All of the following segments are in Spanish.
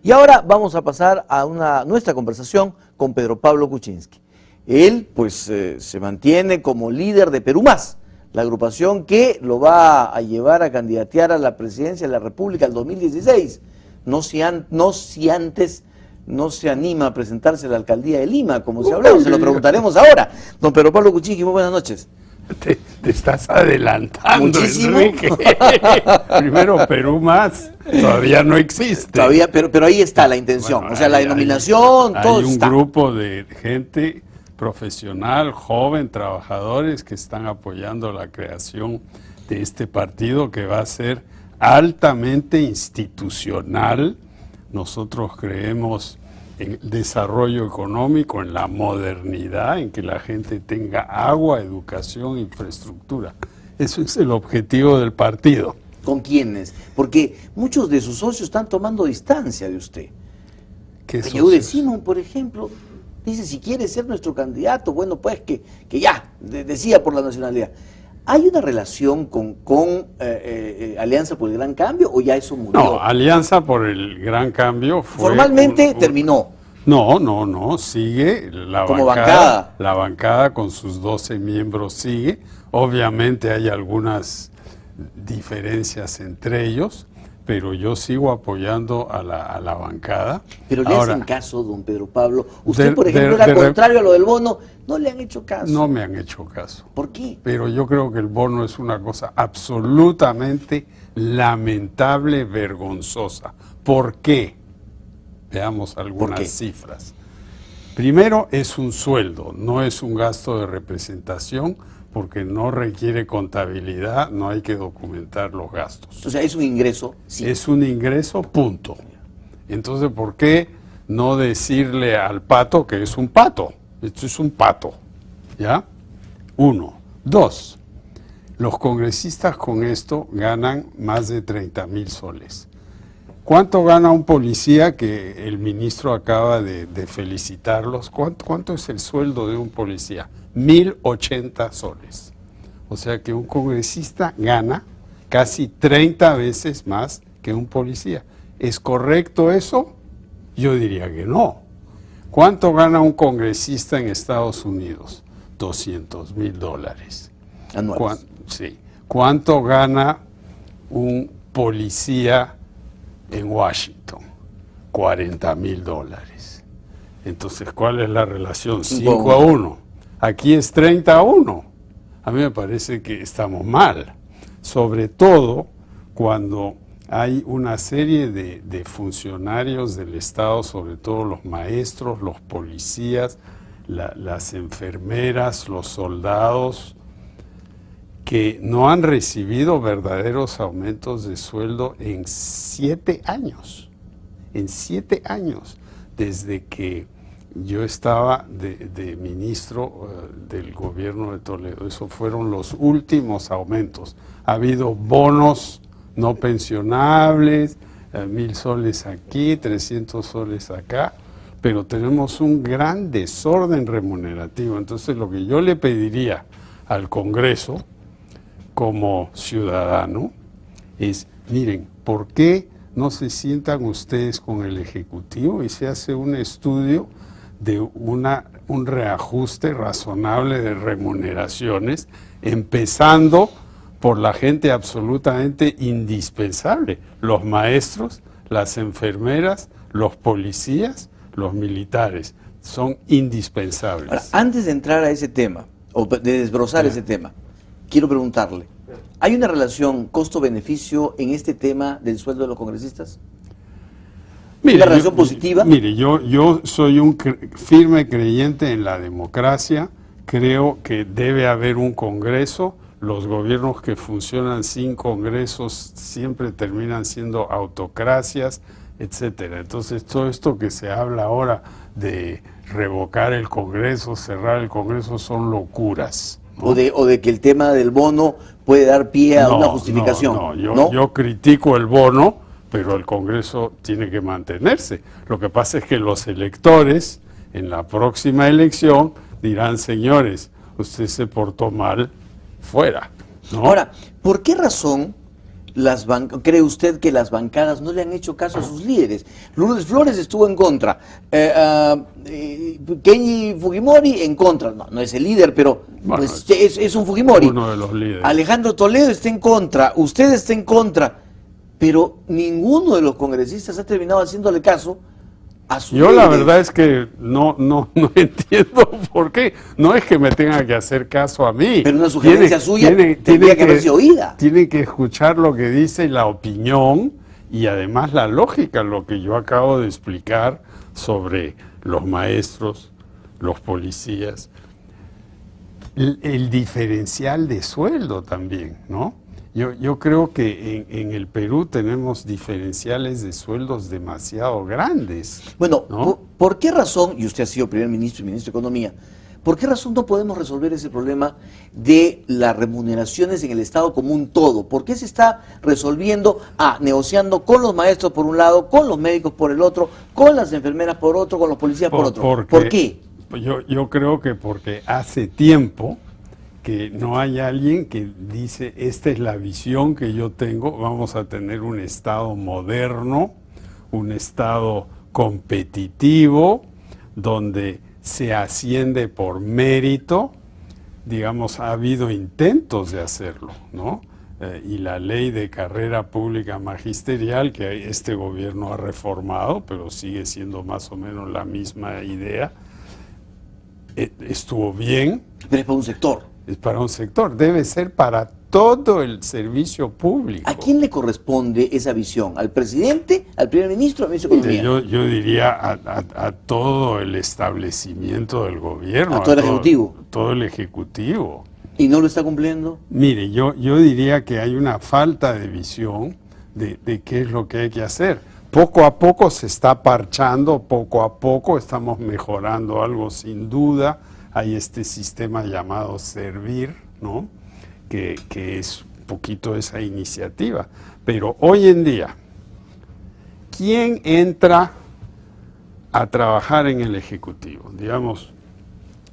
Y ahora vamos a pasar a nuestra conversación con Pedro Pablo Kuczynski. Él, pues, se mantiene como líder de Perú Más, la agrupación que lo va a llevar a candidatear a la presidencia de la República el 2016. No si antes no se anima a presentarse a la alcaldía de Lima, como se hablaba, se lo preguntaremos ahora. Don Pedro Pablo Kuczynski, muy buenas noches. Te estás adelantando, muchísimo. Enrique. Primero, Perú Más todavía no existe. Todavía, pero ahí está la intención, Bueno, o sea, la denominación, todo hay está. un grupo de gente profesional, joven, trabajadores que están apoyando la creación de este partido que va a ser altamente institucional. Nosotros creemos en el desarrollo económico, en la modernidad, en que la gente tenga agua, educación, infraestructura. Eso es el objetivo del partido. ¿Con quiénes? Porque muchos de sus socios están tomando distancia de usted. ¿Qué Eude Simón, por ejemplo, dice, si quiere ser nuestro candidato, bueno, pues que ya, decía por la nacionalidad. ¿Hay una relación con Alianza por el Gran Cambio o ya eso murió? No, Alianza por el Gran Cambio fue... Formalmente terminó. No, sigue la como bancada. La bancada con sus 12 miembros sigue. Obviamente hay algunas diferencias entre ellos, pero yo sigo apoyando a la bancada. Pero le hacen caso, don Pedro Pablo. Usted, por ejemplo, era contrario a lo del bono. No le han hecho caso. No me han hecho caso. ¿Por qué? Pero yo creo que el bono es una cosa absolutamente lamentable, vergonzosa. ¿Por qué? Veamos algunas cifras. Primero, es un sueldo, no es un gasto de representación, porque no requiere contabilidad, no hay que documentar los gastos. O sea, es un ingreso. Sí. Es un ingreso, punto. Entonces, ¿por qué no decirle al pato que es un pato? Esto es un pato, ¿ya? 1. 2. Los congresistas con esto ganan más de 30,000 soles. ¿Cuánto gana un policía que el ministro acaba de felicitarlos? ¿Cuánto es el sueldo de un policía? 1,080 soles. O sea que un congresista gana casi 30 veces más que un policía. ¿Es correcto eso? Yo diría que no. ¿Cuánto gana un congresista en Estados Unidos? $200,000. Anuales. Sí. ¿Cuánto gana un policía en Washington? $40,000. Entonces, ¿cuál es la relación? 5-1. Aquí es 30-1. A mí me parece que estamos mal. Sobre todo cuando hay una serie de funcionarios del Estado, sobre todo los maestros, los policías, las enfermeras, los soldados, que no han recibido verdaderos aumentos de sueldo en 7 años. En 7 años, desde que yo estaba de ministro del gobierno de Toledo. Esos fueron los últimos aumentos. Ha habido bonos no pensionables, 1,000 soles aquí, 300 soles acá, pero tenemos un gran desorden remunerativo. Entonces, lo que yo le pediría al Congreso, como ciudadano, es, miren, ¿por qué no se sientan ustedes con el Ejecutivo y se hace un estudio de un reajuste razonable de remuneraciones, empezando por la gente absolutamente indispensable, los maestros, las enfermeras, los policías, los militares, son indispensables. Ahora, antes de entrar a ese tema, o de desbrozar ese tema, quiero preguntarle, ¿hay una relación costo-beneficio en este tema del sueldo de los congresistas? Mire, ¿Una relación positiva? Mire, yo soy un firme creyente en la democracia, creo que debe haber un Congreso. Los gobiernos que funcionan sin congresos siempre terminan siendo autocracias, etcétera. Entonces, todo esto que se habla ahora de revocar el Congreso, cerrar el Congreso, son locuras, ¿no? O de que el tema del bono puede dar pie a una justificación. Yo critico el bono, pero el Congreso tiene que mantenerse. Lo que pasa es que los electores, en la próxima elección, dirán, señores, usted se portó mal, fuera, ¿no? Ahora, ¿por qué razón ¿Cree usted que las bancadas no le han hecho caso a sus líderes? Lourdes Flores estuvo en contra, Kenji Fujimori en contra, no es el líder, pero bueno, pues, es un Fujimori. Uno de los líderes. Alejandro Toledo está en contra, usted está en contra, pero ninguno de los congresistas ha terminado haciéndole caso a sus líderes. La verdad es que no entiendo por qué. No es que me tenga que hacer caso a mí. Pero una sugerencia suya tendría que haberse oída. Tienen que escuchar lo que dice la opinión y además la lógica, lo que yo acabo de explicar sobre los maestros, los policías, el diferencial de sueldo también, ¿no? Yo creo que en el Perú tenemos diferenciales de sueldos demasiado grandes. Bueno, ¿no? ¿por qué razón, y usted ha sido primer ministro y ministro de Economía, por qué razón no podemos resolver ese problema de las remuneraciones en el Estado como un todo? ¿Por qué se está resolviendo, negociando con los maestros por un lado, con los médicos por el otro, con las enfermeras por otro, con los policías por otro? ¿Por qué? Yo creo que porque hace tiempo que no hay alguien que dice, esta es la visión que yo tengo, vamos a tener un Estado moderno, un Estado competitivo, donde se asciende por mérito. Digamos, ha habido intentos de hacerlo, ¿no? Y la ley de carrera pública magisterial, que este gobierno ha reformado, pero sigue siendo más o menos la misma idea, estuvo bien. Pero es para un sector. Es para un sector, debe ser para todo el servicio público. ¿A quién le corresponde esa visión? ¿Al presidente, al primer ministro, al ministro de Economía? Yo diría a todo el establecimiento del gobierno. ¿A todo el Ejecutivo? Todo el Ejecutivo. ¿Y no lo está cumpliendo? Mire, yo diría que hay una falta de visión de qué es lo que hay que hacer. Poco a poco se está parchando, poco a poco estamos mejorando algo sin duda. Hay este sistema llamado Servir, ¿no? Que es un poquito esa iniciativa. Pero hoy en día, ¿quién entra a trabajar en el Ejecutivo? Digamos,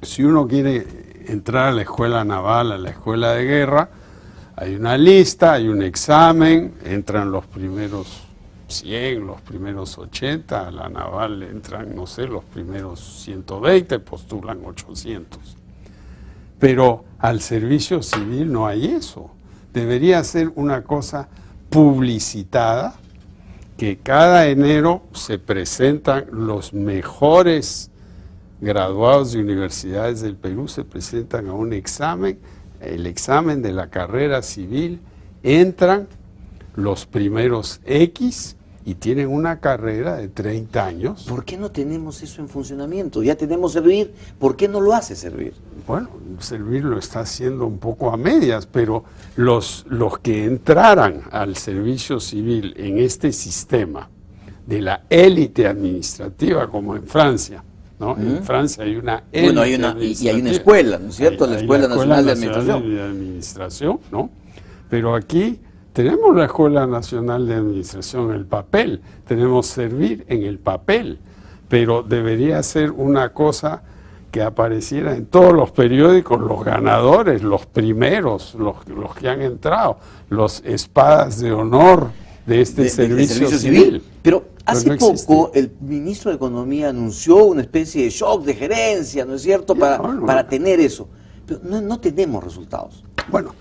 si uno quiere entrar a la escuela naval, a la escuela de guerra, hay una lista, hay un examen, entran los primeros 100, los primeros 80, a la naval entran, no sé, los primeros 120, postulan 800. Pero al servicio civil no hay eso. Debería ser una cosa publicitada, que cada enero se presentan los mejores graduados de universidades del Perú, se presentan a un examen, el examen de la carrera civil, entran los primeros X y tienen una carrera de 30 años. ¿Por qué no tenemos eso en funcionamiento? Ya tenemos Servir, ¿por qué no lo hace Servir? Bueno, Servir lo está haciendo un poco a medias, pero los que entraran al servicio civil en este sistema de la élite administrativa, como en Francia, ¿no? En Francia hay una élite y hay una escuela, ¿no es cierto? La Escuela Nacional de Administración, ¿no? Pero aquí tenemos la Escuela Nacional de Administración en el papel, tenemos Servir en el papel, pero debería ser una cosa que apareciera en todos los periódicos, los ganadores, los primeros, los que han entrado, los espadas de honor de este servicio civil. Pero hace poco el ministro de Economía anunció una especie de shock de gerencia, ¿no es cierto?, para tener eso. Pero no tenemos resultados. Bueno,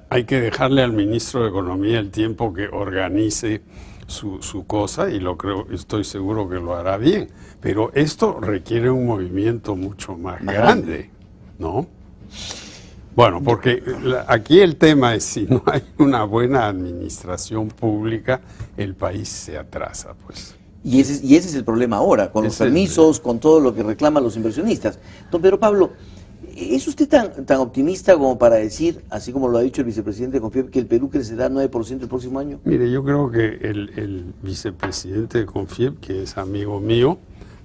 hay que dejarle al ministro de Economía el tiempo que organice su cosa y estoy seguro que lo hará bien. Pero esto requiere un movimiento mucho más grande, ¿no? Bueno, porque aquí el tema es, si no hay una buena administración pública, el país se atrasa, pues. Y ese es el problema ahora, con los permisos, con todo lo que reclaman los inversionistas. Don Pedro Pablo, ¿es usted tan optimista como para decir, así como lo ha dicho el vicepresidente de CONFIEP, que el Perú crecerá 9% el próximo año? Mire, yo creo que el vicepresidente de CONFIEP, que es amigo mío,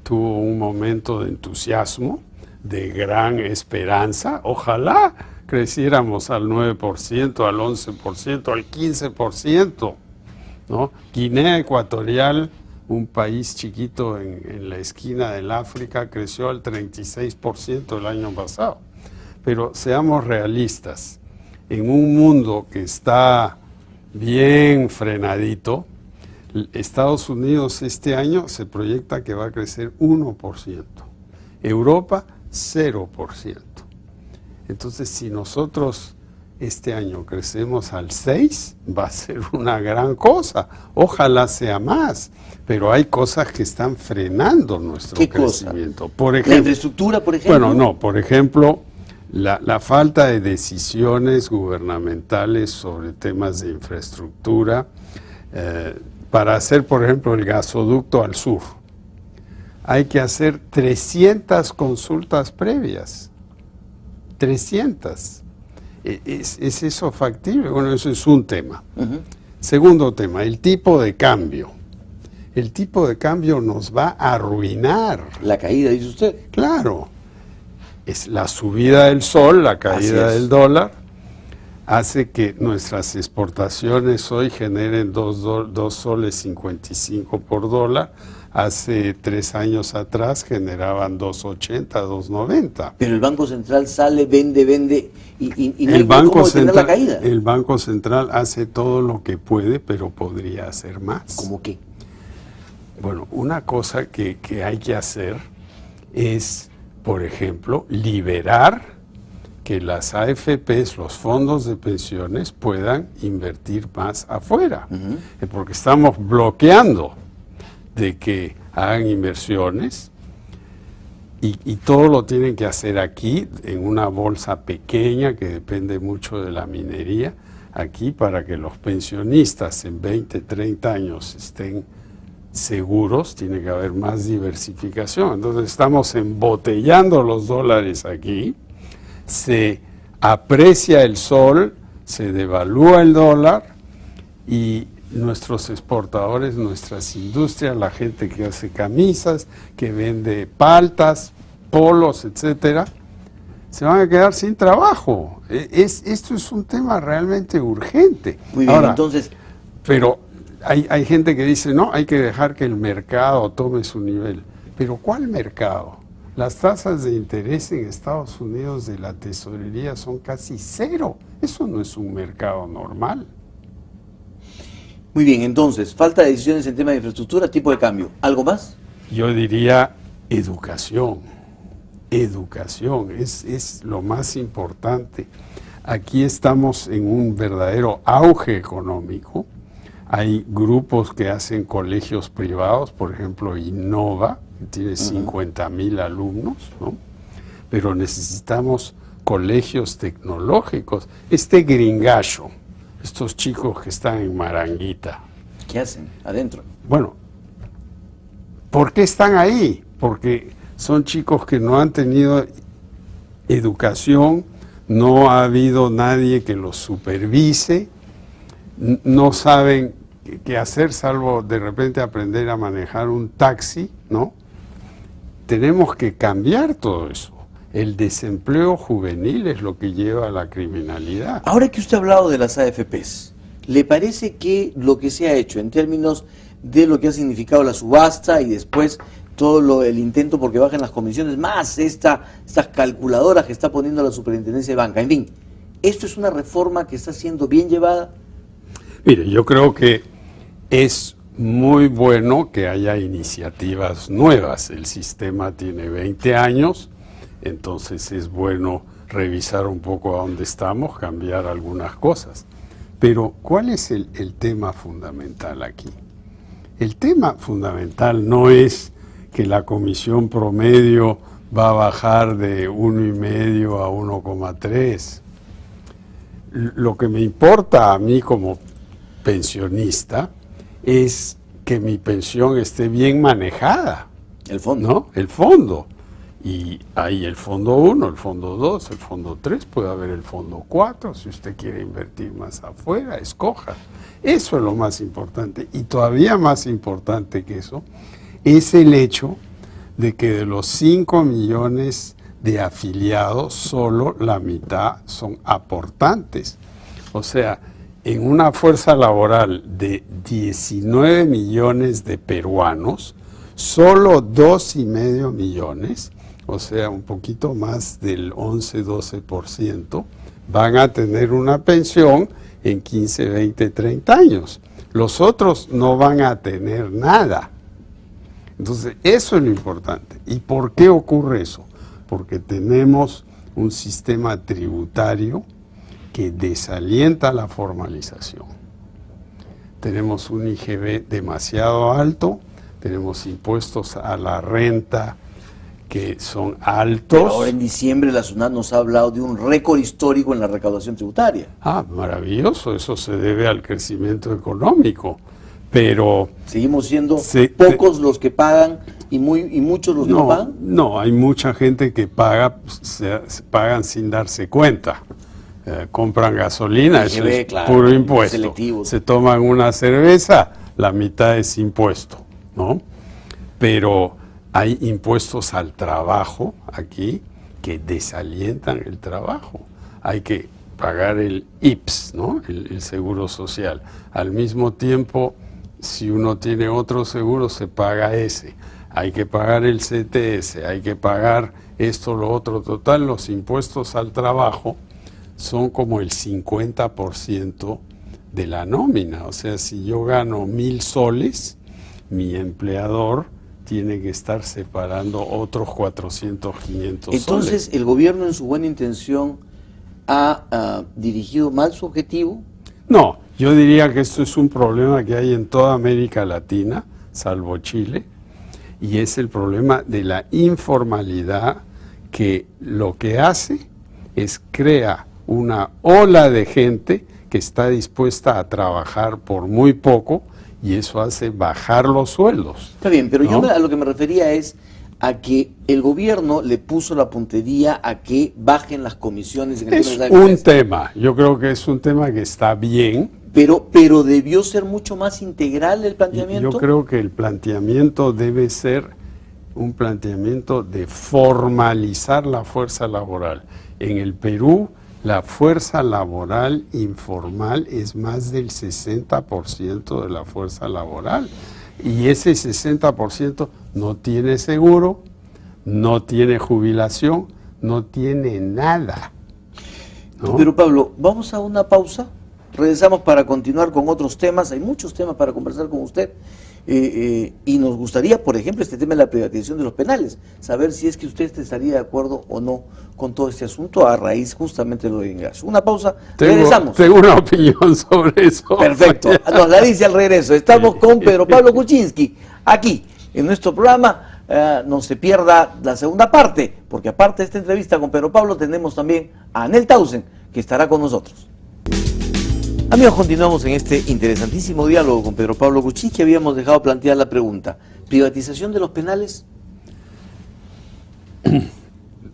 tuvo un momento de entusiasmo, de gran esperanza. Ojalá creciéramos al 9%, al 11%, al 15%, ¿no? Guinea Ecuatorial, un país chiquito en la esquina del África, creció al 36% el año pasado. Pero seamos realistas, en un mundo que está bien frenadito. Estados Unidos este año se proyecta que va a crecer 1%, Europa 0%. Entonces, si nosotros este año crecemos al 6%, va a ser una gran cosa. Ojalá sea más, pero hay cosas que están frenando nuestro crecimiento. Por ejemplo, ¿la infraestructura, por ejemplo? Bueno, no, por ejemplo, la falta de decisiones gubernamentales sobre temas de infraestructura, para hacer, por ejemplo, el gasoducto al sur, hay que hacer 300 consultas previas. 300. ¿Es eso factible? Bueno, eso es un tema. Segundo tema, el tipo de cambio. El tipo de cambio nos va a arruinar. La caída, dice usted. Claro. Es la subida del sol, la caída del dólar, hace que nuestras exportaciones hoy generen 2 soles 55 por dólar. Hace 3 años atrás generaban 2.80, 2.90. Pero el Banco Central sale, vende y no hay cómo detener la caída. El Banco Central hace todo lo que puede, pero podría hacer más. ¿Cómo qué? Bueno, una cosa que hay que hacer es, por ejemplo, liberar que las AFPs, los fondos de pensiones, puedan invertir más afuera. Porque estamos bloqueando de que hagan inversiones y todo lo tienen que hacer aquí, en una bolsa pequeña que depende mucho de la minería, aquí para que los pensionistas en 20, 30 años estén seguros, tiene que haber más diversificación. Entonces estamos embotellando los dólares aquí, se aprecia el sol, se devalúa el dólar y nuestros exportadores, nuestras industrias, la gente que hace camisas, que vende paltas, polos, etcétera, se van a quedar sin trabajo. Esto es un tema realmente urgente. Muy bien, ahora, entonces... Pero hay gente que dice, no, hay que dejar que el mercado tome su nivel. ¿Pero cuál mercado? Las tasas de interés en Estados Unidos de la tesorería son casi 0. Eso no es un mercado normal. Muy bien, entonces, falta de decisiones en tema de infraestructura, tipo de cambio. ¿Algo más? Yo diría educación. Educación es lo más importante. Aquí estamos en un verdadero auge económico. Hay grupos que hacen colegios privados, por ejemplo, Innova, que tiene 50,000 alumnos, ¿no? Pero necesitamos colegios tecnológicos. Este gringallo, estos chicos que están en Maranguita. ¿Qué hacen adentro? Bueno, ¿por qué están ahí? Porque son chicos que no han tenido educación, no ha habido nadie que los supervise, no saben qué hacer salvo de repente aprender a manejar un taxi, ¿no? Tenemos que cambiar todo eso. El desempleo juvenil es lo que lleva a la criminalidad. Ahora que usted ha hablado de las AFPs, ¿le parece que lo que se ha hecho en términos de lo que ha significado la subasta y después todo el intento porque bajen las comisiones, más estas calculadoras que está poniendo la Superintendencia de Banca, en fin, esto es una reforma que está siendo bien llevada? Mire, yo creo que es muy bueno que haya iniciativas nuevas. El sistema tiene 20 años, entonces es bueno revisar un poco a dónde estamos, cambiar algunas cosas. Pero, ¿cuál es el tema fundamental aquí? El tema fundamental no es que la comisión promedio va a bajar de 1,5 a 1,3. Lo que me importa a mí como pensionista es que mi pensión esté bien manejada. El fondo. ¿No? El fondo. Y hay el fondo 1, el fondo 2, el fondo 3, puede haber el fondo 4, si usted quiere invertir más afuera, escoja. Eso es lo más importante. Y todavía más importante que eso es el hecho de que de los 5 millones de afiliados, solo la mitad son aportantes. O sea, en una fuerza laboral de 19 millones de peruanos, solo 2,5 millones, o sea, un poquito más del 11-12%, van a tener una pensión en 15, 20, 30 años. Los otros no van a tener nada. Entonces, eso es lo importante. ¿Y por qué ocurre eso? Porque tenemos un sistema tributario que desalienta la formalización. Tenemos un IGB demasiado alto, tenemos impuestos a la renta que son altos. Pero ahora en diciembre la SUNAT nos ha hablado de un récord histórico en la recaudación tributaria. Ah, maravilloso, eso se debe al crecimiento económico, pero... Seguimos siendo pocos los que pagan y muchos los que no pagan. No, hay mucha gente que paga, pagan sin darse cuenta. Compran gasolina, eso es puro impuesto. Selectivo. Se toman una cerveza, la mitad es impuesto, ¿no? Pero hay impuestos al trabajo aquí que desalientan el trabajo. Hay que pagar el IPS, ¿no? El seguro social. Al mismo tiempo, si uno tiene otro seguro, se paga ese. Hay que pagar el CTS, hay que pagar esto, lo otro. Total, los impuestos al trabajo son como el 50% de la nómina. O sea, si yo gano 1,000 soles, mi empleador tiene que estar separando otros 400, 500 soles. Entonces, ¿el gobierno en su buena intención ha dirigido mal su objetivo? No, yo diría que esto es un problema que hay en toda América Latina, salvo Chile, y es el problema de la informalidad, que lo que hace es crear una ola de gente que está dispuesta a trabajar por muy poco, y eso hace bajar los sueldos. Está bien, pero ¿no? yo a lo que me refería es a que el gobierno le puso la puntería a que bajen las comisiones. En el es un tema, yo creo que es un tema que está bien. Pero debió ser mucho más integral el planteamiento. Yo creo que el planteamiento debe ser un planteamiento de formalizar la fuerza laboral. En el Perú, la fuerza laboral informal es más del 60% de la fuerza laboral. Y ese 60% no tiene seguro, no tiene jubilación, no tiene nada, ¿no? Pero Pablo, vamos a una pausa. Regresamos para continuar con otros temas. Hay muchos temas para conversar con usted. Y nos gustaría, por ejemplo, este tema de la privatización de los penales, saber si es que usted estaría de acuerdo o no con todo este asunto a raíz justamente de lo de ingreso. Una pausa, regresamos. Tengo una opinión sobre eso. Perfecto, nos la dice al regreso. Estamos con Pedro Pablo Kuczynski, aquí en nuestro programa. No se pierda la segunda parte, porque aparte de esta entrevista con Pedro Pablo, tenemos también a Anel Tausen, que estará con nosotros. Amigos, continuamos en este interesantísimo diálogo con Pedro Pablo Kuczynski. Habíamos dejado plantear la pregunta: ¿privatización de los penales?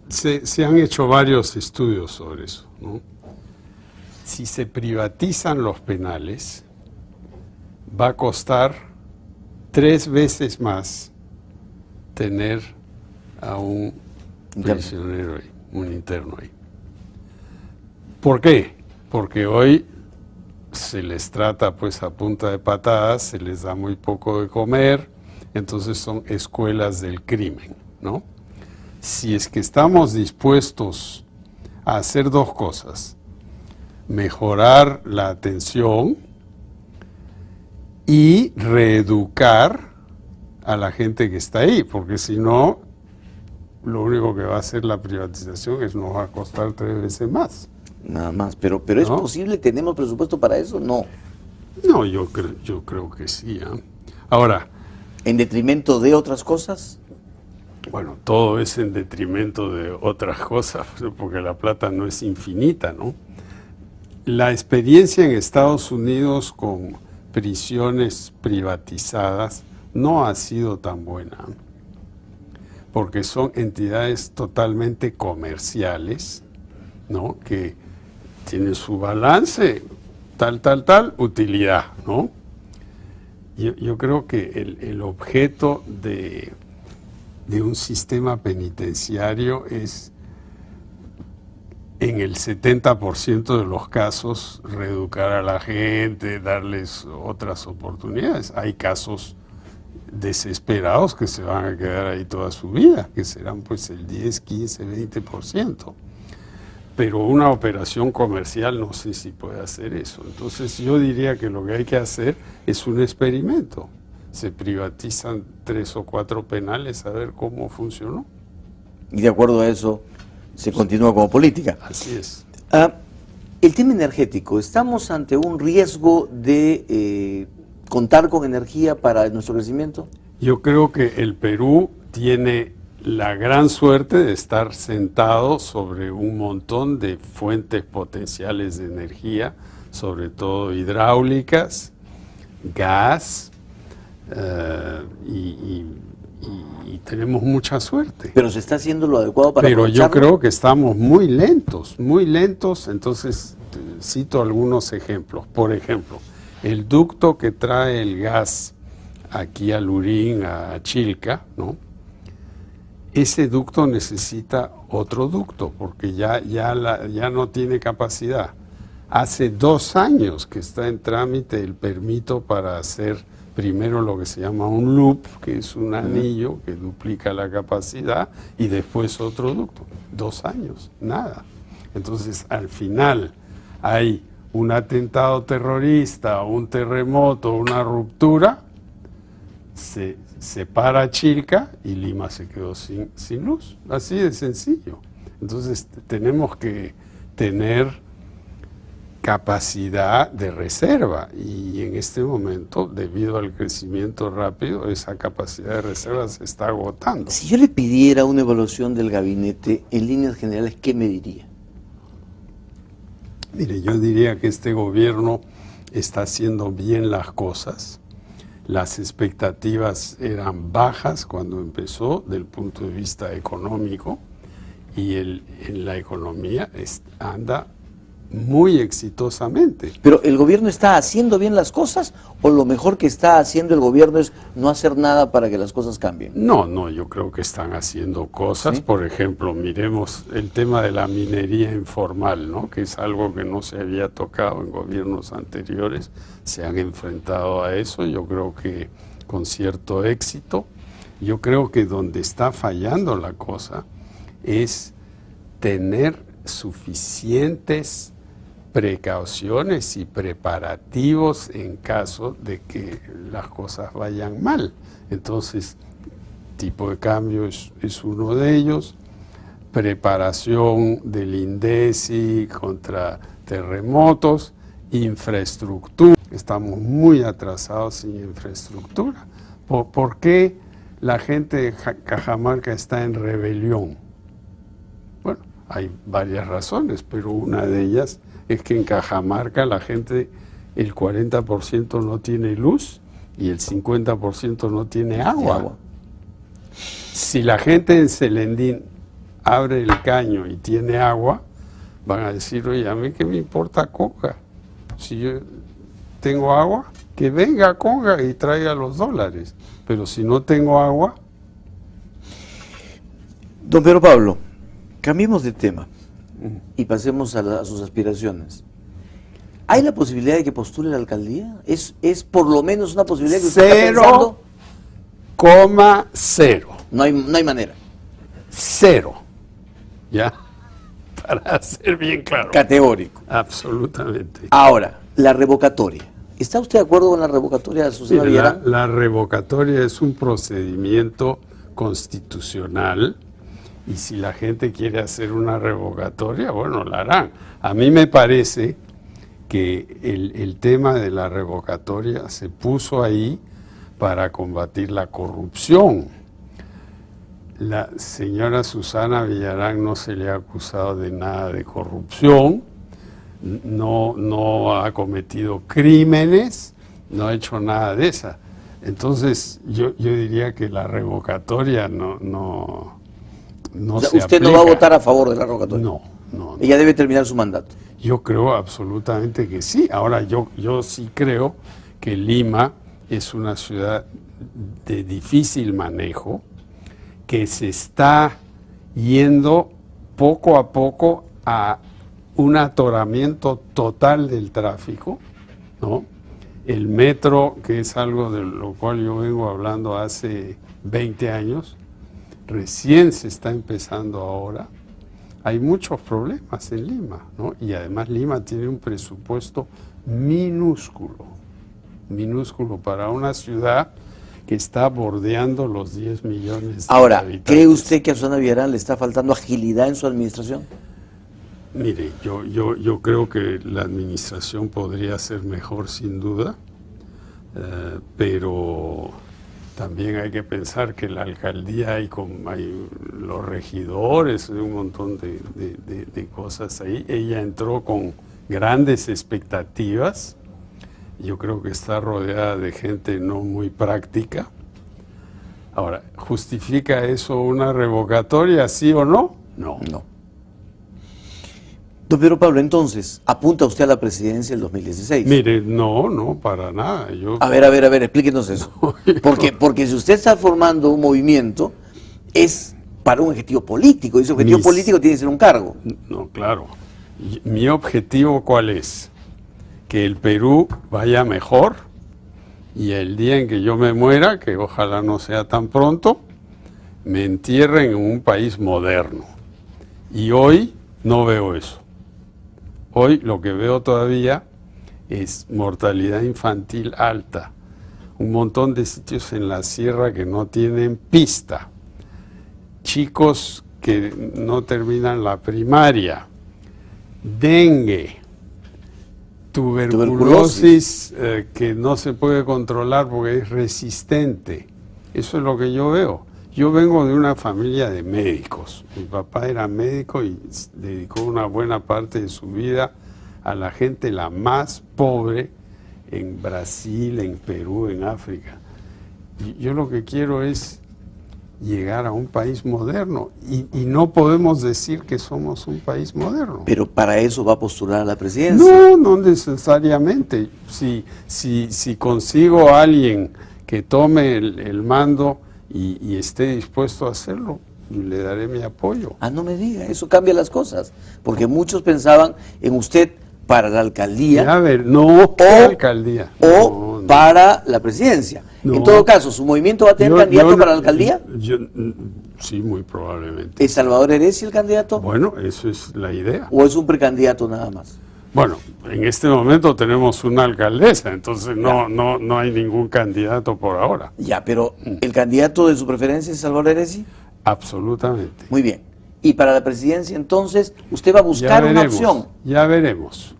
Se han hecho varios estudios sobre eso, ¿no? Si se privatizan los penales, va a costar 3 veces más tener a un prisionero ahí, un interno ahí. ¿Por qué? Porque hoy se les trata pues a punta de patadas, se les da muy poco de comer, entonces son escuelas del crimen, ¿no? Si es que estamos dispuestos a hacer 2 cosas, mejorar la atención y reeducar a la gente que está ahí, porque si no, lo único que va a hacer la privatización es nos va a costar 3 veces más. Nada más, pero ¿es posible? ¿Tenemos presupuesto para eso? No. No, yo creo que sí, ¿eh? Ahora, ¿en detrimento de otras cosas? Bueno, todo es en detrimento de otras cosas, porque la plata no es infinita, ¿no? La experiencia en Estados Unidos con prisiones privatizadas no ha sido tan buena, porque son entidades totalmente comerciales, ¿no? Que tienen su balance, tal, utilidad, ¿no? Yo creo que el objeto de un sistema penitenciario es, en el 70% de los casos, reeducar a la gente, darles otras oportunidades. Hay casos desesperados que se van a quedar ahí toda su vida, que serán pues el 10, 15, 20%. pero una operación comercial no sé si puede hacer eso. Entonces yo diría que lo que hay que hacer es un experimento. Se privatizan 3 o 4 penales a ver cómo funcionó. Y de acuerdo a eso se continúa como política. Así es. El tema energético, ¿estamos ante un riesgo de contar con energía para nuestro crecimiento? Yo creo que el Perú tiene la gran suerte de estar sentado sobre un montón de fuentes potenciales de energía, sobre todo hidráulicas, gas, y tenemos mucha suerte. Pero se está haciendo lo adecuado para Pero yo aprovecharlo. creo que estamos muy lentos, entonces cito algunos ejemplos. Por ejemplo, el ducto que trae el gas aquí a Lurín, a Chilca, ¿no? Ese ducto necesita otro ducto porque ya no tiene capacidad. Hace 2 años que está en trámite el permiso para hacer primero lo que se llama un loop, que es un anillo que duplica la capacidad, y después otro ducto. 2 años, nada. Entonces, al final hay un atentado terrorista, un terremoto, una ruptura, se para Chilca y Lima se quedó sin luz. Así de sencillo. Entonces, tenemos que tener capacidad de reserva, y en este momento, debido al crecimiento rápido, esa capacidad de reserva se está agotando. Si yo le pidiera una evaluación del gabinete, en líneas generales, ¿qué me diría? Mire, yo diría que este gobierno está haciendo bien las cosas. Las expectativas eran bajas cuando empezó, del punto de vista económico, y en la economía anda muy exitosamente. ¿Pero el gobierno está haciendo bien las cosas o lo mejor que está haciendo el gobierno es no hacer nada para que las cosas cambien? No, yo creo que están haciendo cosas. ¿Sí? Por ejemplo, miremos el tema de la minería informal, ¿no? Que es algo que no se había tocado en gobiernos anteriores. Se han enfrentado a eso, yo creo que con cierto éxito. Yo creo que donde está fallando la cosa es tener suficientes precauciones y preparativos en caso de que las cosas vayan mal. Entonces, tipo de cambio es uno de ellos, preparación del INDECI contra terremotos, infraestructura. Estamos muy atrasados en infraestructura. ¿Por qué la gente de Cajamarca está en rebelión? Bueno, hay varias razones, pero una de ellas es que en Cajamarca la gente, el 40% no tiene luz y el 50% no tiene agua. Si la gente en Celendín abre el caño y tiene agua, van a decir, oye, a mí qué me importa Conga. Si yo tengo agua, que venga Conga y traiga los dólares. Pero si no tengo agua... Don Pedro Pablo, cambiemos de tema y pasemos a sus aspiraciones. ¿Hay la posibilidad de que postule la alcaldía? ¿Es por lo menos una posibilidad que usted está pensando? 0,0. No hay manera. 0. ¿Ya? Para ser bien claro. Categórico. Absolutamente. Ahora, la revocatoria. ¿Está usted de acuerdo con la revocatoria de Susana Villarán? La revocatoria es un procedimiento constitucional. Y si la gente quiere hacer una revocatoria, bueno, la harán. A mí me parece que el tema de la revocatoria se puso ahí para combatir la corrupción. La señora Susana Villarán no se le ha acusado de nada de corrupción, no ha cometido crímenes, no ha hecho nada de esa. Entonces, yo diría que la revocatoria no o sea, se ¿usted aplica. no va a votar a favor de la revocatoria? No. Ella debe terminar su mandato. Yo creo absolutamente que sí. Ahora, yo sí creo que Lima es una ciudad de difícil manejo, que se está yendo poco a poco a un atoramiento total del tráfico, ¿no? El metro, que es algo de lo cual yo vengo hablando hace 20 años, recién se está empezando ahora. hay muchos problemas en Lima, ¿no? Y además Lima tiene un presupuesto minúsculo para una ciudad que está bordeando los 10 millones de Ahora, habitantes. ¿cree usted que a Susana Villarán le está faltando agilidad en su administración? Mire, yo creo que la administración podría ser mejor sin duda, pero también hay que pensar que la alcaldía hay los regidores, un montón de cosas ahí. Ella entró con grandes expectativas. Yo creo que está rodeada de gente no muy práctica. Ahora, ¿justifica eso una revocatoria, sí o no? No. No. Don Pedro Pablo, entonces, ¿apunta usted a la presidencia del 2016? Mire, no, para nada. A ver, explíquenos eso. Porque si usted está formando un movimiento, es para un objetivo político, y ese objetivo político tiene que ser un cargo. No, claro. ¿Mi objetivo cuál es? Que el Perú vaya mejor y el día en que yo me muera, que ojalá no sea tan pronto, me entierren en un país moderno. Y hoy no veo eso. Hoy lo que veo todavía es mortalidad infantil alta, un montón de sitios en la sierra que no tienen pista, chicos que no terminan la primaria, dengue, tuberculosis que no se puede controlar porque es resistente. Eso es lo que yo veo. Yo vengo de una familia de médicos. Mi papá era médico y dedicó una buena parte de su vida a la gente la más pobre en Brasil, en Perú, en África. Y yo lo que quiero es llegar a un país moderno y no podemos decir que somos un país moderno. Pero para eso va a postular a la presidencia. No necesariamente. Si consigo a alguien que tome el mando y esté dispuesto a hacerlo, le daré mi apoyo. Ah, no me diga, eso cambia las cosas, porque muchos pensaban en usted para la alcaldía. Ya, a ver, no, ¿qué alcaldía? O para la presidencia. No. En todo caso, ¿su movimiento va a tener candidato para la alcaldía? Sí, muy probablemente. ¿Es Salvador Heresi el candidato? Bueno, eso es la idea. ¿O es un precandidato nada más? Bueno, en este momento tenemos una alcaldesa, entonces no hay ningún candidato por ahora. Ya, pero ¿el candidato de su preferencia es Salvador Heresi? Absolutamente. Muy bien. Y para la presidencia, entonces, usted va a buscar una opción. Ya veremos.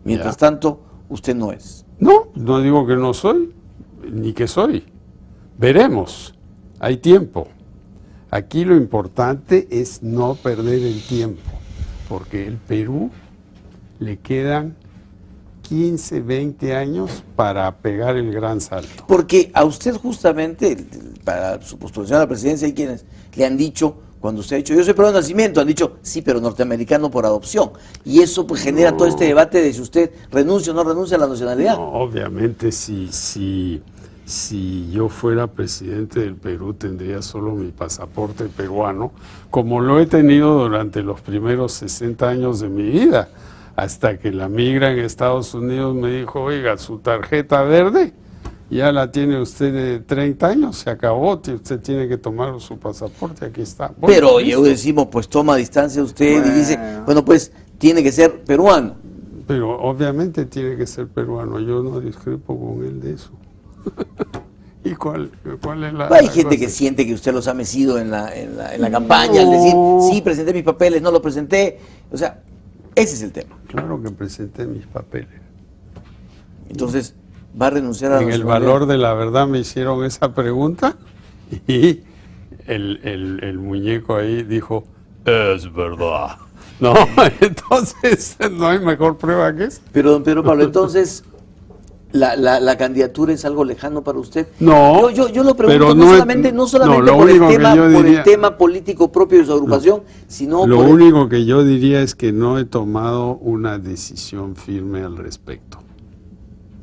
Mientras tanto, usted no es. No digo que no soy, ni que soy. Veremos. Hay tiempo. Aquí lo importante es no perder el tiempo, porque el Perú le quedan 15, 20 años para pegar el gran salto. Porque a usted justamente, para su postulación a la presidencia, hay quienes le han dicho, cuando usted ha dicho, yo soy peruano de nacimiento, han dicho, sí, pero norteamericano por adopción. Y eso pues genera todo este debate de si usted renuncia o no renuncia a la nacionalidad. No, obviamente si yo fuera presidente del Perú tendría solo mi pasaporte peruano, como lo he tenido durante los primeros 60 años de mi vida, hasta que la migra en Estados Unidos me dijo, oiga, su tarjeta verde ya la tiene usted de 30 años, se acabó, usted tiene que tomar su pasaporte, aquí está. Bueno, pero listo. yo decimos, pues toma distancia usted y dice, bueno, pues tiene que ser peruano. Pero obviamente tiene que ser peruano, yo no discrepo con él de eso. ¿Y cuál es la Hay gente cosa? que siente que usted los ha mecido en la campaña, al decir, sí, presenté mis papeles, no los presenté. O sea, ese es el tema. Claro que presenté mis papeles. Entonces, va a renunciar a la En el nacionalidad. valor de la verdad me hicieron esa pregunta y el muñeco ahí dijo, es verdad. No, entonces no hay mejor prueba que esa. Pero, don Pedro Pablo, entonces, ¿la candidatura es algo lejano para usted? No, yo lo pregunto pero no solamente lo por único que el yo diría- tema político propio de su agrupación, sino Lo por único que yo diría es que no he tomado una decisión firme al respecto.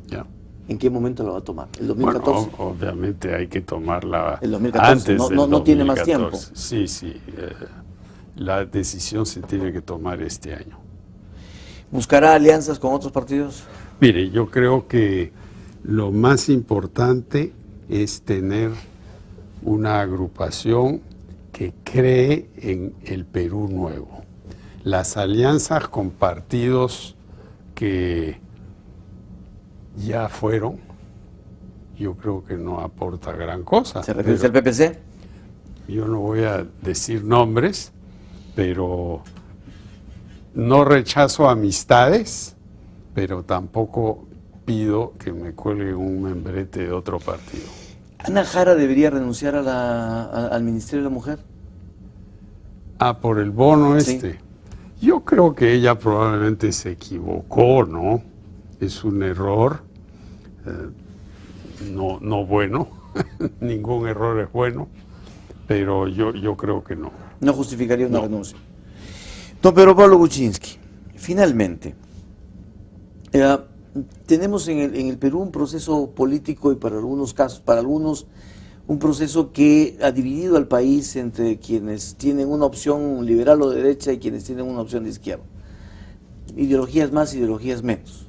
¿Ya? ¿En qué momento lo va a tomar? ¿El 2014? Bueno, obviamente hay que tomarla El 2014, antes no- del no tiene más 2014. Sí, la decisión se tiene que tomar este año. ¿Buscará alianzas con otros partidos? Mire, yo creo que lo más importante es tener una agrupación que cree en el Perú nuevo. Las alianzas con partidos que ya fueron, yo creo que no aporta gran cosa. ¿Se refiere al PPC? Yo no voy a decir nombres, pero no rechazo amistades, pero tampoco pido que me cuelgue un membrete de otro partido. ¿Ana Jara debería renunciar al Ministerio de la Mujer? Ah, por el bono Sí. Yo creo que ella probablemente se equivocó, ¿no? Es un error, no bueno, ningún error es bueno, pero yo creo que no. No justificaría una renuncia. Don Pedro Pablo Kuczynski, finalmente, tenemos en el Perú un proceso político y para algunos casos, para algunos, un proceso que ha dividido al país entre quienes tienen una opción liberal o de derecha y quienes tienen una opción de izquierda. Ideologías más, ideologías menos.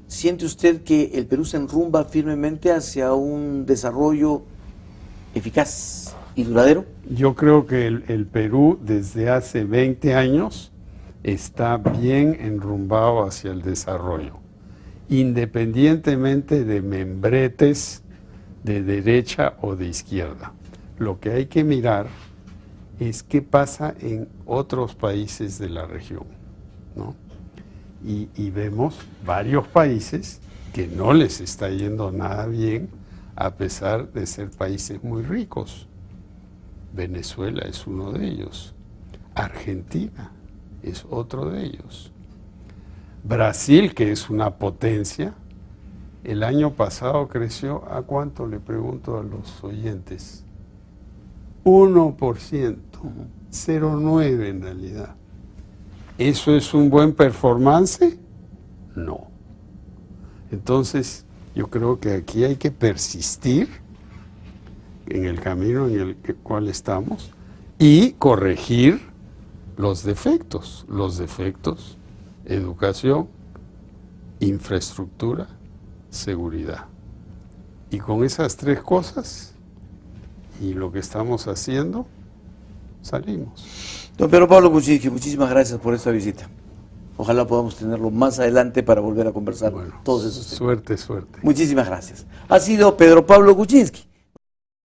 ¿Siente usted que el Perú se enrumba firmemente hacia un desarrollo eficaz y duradero? Yo creo que el Perú desde hace 20 años está bien enrumbado hacia el desarrollo, independientemente de membretes de derecha o de izquierda. Lo que hay que mirar es qué pasa en otros países de la región, ¿no? Y vemos varios países que no les está yendo nada bien a pesar de ser países muy ricos. Venezuela es uno de ellos. Argentina es otro de ellos. Brasil, que es una potencia, el año pasado creció, ¿a cuánto? Le pregunto a los oyentes. 1%, 0,9% en realidad. ¿Eso es un buen performance? No. Entonces, yo creo que aquí hay que persistir en el camino en el cual estamos y corregir los defectos. Educación, infraestructura, seguridad. Y con esas tres cosas y lo que estamos haciendo, salimos. Don Pedro Pablo Kuczynski, muchísimas gracias por esta visita. Ojalá podamos tenerlo más adelante para volver a conversar todos esos temas. Suerte. Muchísimas gracias. Ha sido Pedro Pablo Kuczynski,